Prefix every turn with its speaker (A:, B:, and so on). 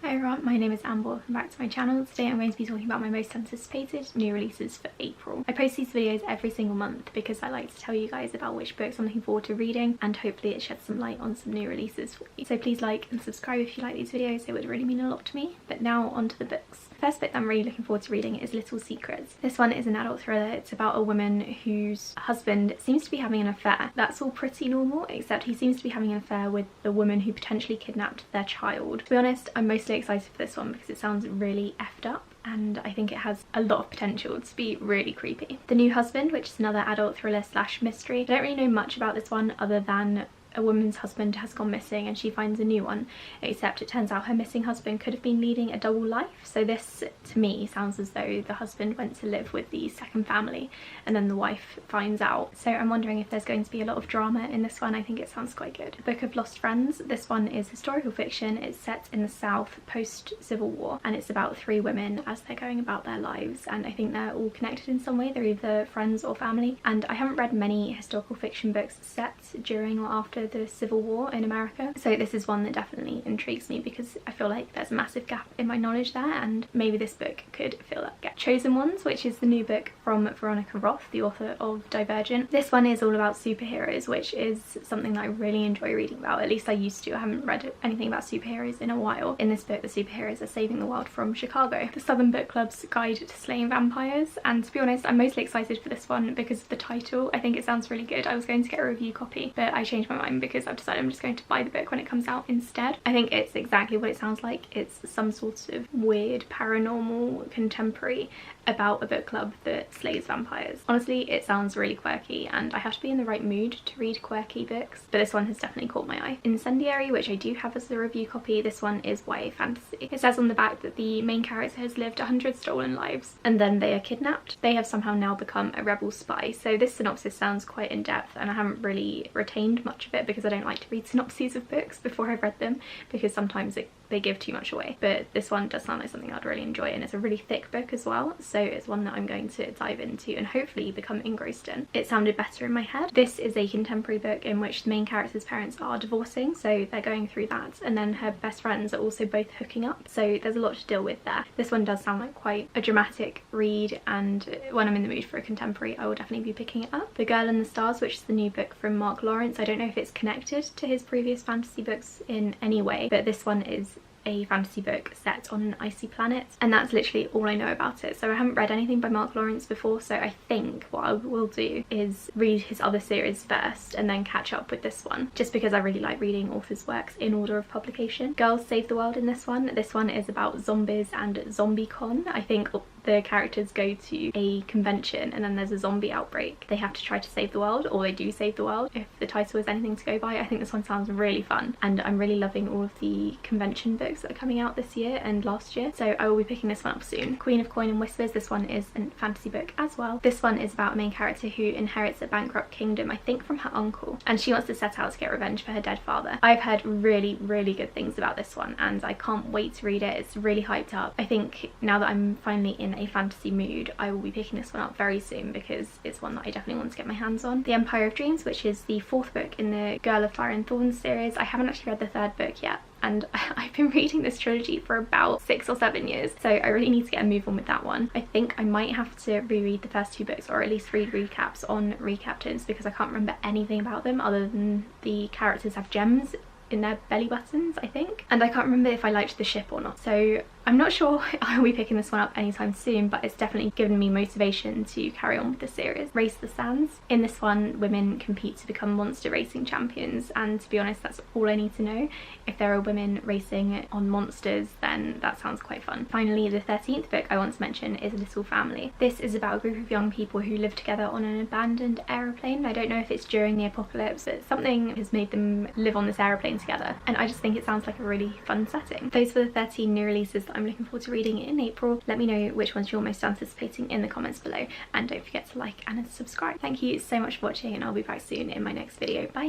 A: Hi everyone, my name is Amber, welcome back to my channel. Today I'm going to be talking about my most anticipated new releases for April. I post these videos every single month because I like to tell you guys about which books I'm looking forward to reading, and hopefully it sheds some light on some new releases for you. So please like and subscribe if you like these videos, it would really mean a lot to me. But now on to the books. The first book that I'm really looking forward to reading is Little Secrets. This one is an adult thriller. It's about a woman whose husband seems to be having an affair. That's all pretty normal, except he seems to be having an affair with the woman who potentially kidnapped their child. To be honest, I'm mostly excited for this one because it sounds really effed up, and I think it has a lot of potential to be really creepy. The New Husband, which is another adult thriller slash mystery. I don't really know much about this one other than a woman's husband has gone missing and she finds a new one, except it turns out her missing husband could have been leading a double life. So this to me sounds as though the husband went to live with the second family and then the wife finds out. So I'm wondering if there's going to be a lot of drama in this one. I think it sounds quite good. Book of Lost Friends. This one is historical fiction. It's set in the South post Civil War, and it's about three women as they're going about their lives, and I think they're all connected in some way. They're either friends or family, and I haven't read many historical fiction books set during or after the Civil War in America, so this is one that definitely intrigues me because I feel like there's a massive gap in my knowledge there, and maybe this book could fill that gap. Chosen Ones, which is the new book from Veronica Roth, the author of Divergent. This one is all about superheroes, which is something that I really enjoy reading about. At least I used to. I haven't read anything about superheroes in a while. In this book, the superheroes are saving the world from Chicago. The Southern Book Club's Guide to Slaying Vampires, and to be honest, I'm mostly excited for this one because of the title. I think it sounds really good. I was going to get a review copy, but I changed my mind because I've decided I'm just going to buy the book when it comes out instead. I think it's exactly what it sounds like. It's some sort of weird paranormal contemporary about a book club that slays vampires. Honestly, it sounds really quirky, and I have to be in the right mood to read quirky books, but this one has definitely caught my eye. Incendiary, which I do have as a review copy. This one is YA fantasy. It says on the back that the main character has lived 100 stolen lives and then they are kidnapped. They have somehow now become a rebel spy. So this synopsis sounds quite in-depth, and I haven't really retained much of it because I don't like to read synopses of books before I've read them because sometimes they give too much away. But this one does sound like something I'd really enjoy, and it's a really thick book as well, so it's one that I'm going to dive into and hopefully become engrossed in. It sounded better in my head. This is a contemporary book in which the main character's parents are divorcing, so they're going through that, and then her best friends are also both hooking up, so there's a lot to deal with there. This one does sound like quite a dramatic read, and when I'm in the mood for a contemporary I will definitely be picking it up. The Girl and the Stars, which is the new book from Mark Lawrence. I don't know if it's connected to his previous fantasy books in any way, but this one is a fantasy book set on an icy planet, and that's literally all I know about it. So I haven't read anything by Mark Lawrence before, so I think what I will do is read his other series first and then catch up with this one, just because I really like reading authors' works in order of publication. Girls Save the World in this one. This one is about zombies and ZombieCon. I think the characters go to a convention and then there's a zombie outbreak. They have to try to save the world, or they do save the world if the title is anything to go by. I think this one sounds really fun, and I'm really loving all of the convention books that are coming out this year and last year, so I will be picking this one up soon. Queen of Coin and Whispers. This one is a fantasy book as well. This one is about a main character who inherits a bankrupt kingdom, I think from her uncle, and she wants to set out to get revenge for her dead father. I've heard really good things about this one and I can't wait to read it. It's really hyped up. I think now that I'm finally in a fantasy mood, I will be picking this one up very soon because it's one that I definitely want to get my hands on. The Empire of Dreams, which is the fourth book in the Girl of Fire and Thorns series. I haven't actually read the third book yet, and I've been reading this trilogy for about 6 or 7 years, so I really need to get a move on with that one. I think I might have to reread the first 2 books, or at least read recaps on Recaptains, because I can't remember anything about them other than the characters have gems in their belly buttons, I think, and I can't remember if I liked the ship or not, so I'm not sure I'll be picking this one up anytime soon, but it's definitely given me motivation to carry on with the series. Race the Sands. In this one, women compete to become monster racing champions, and to be honest, that's all I need to know. If there are women racing on monsters, then that sounds quite fun. Finally, the 13th book I want to mention is Little Family. This is about a group of young people who live together on an abandoned aeroplane. I don't know if it's during the apocalypse, but something has made them live on this aeroplane together, and I just think it sounds like a really fun setting. Those were the 13 new releases that I'm looking forward to reading in April. Let me know which ones you're most anticipating in the comments below, and don't forget to like and subscribe. Thank you so much for watching, and I'll be back soon in my next video. Bye!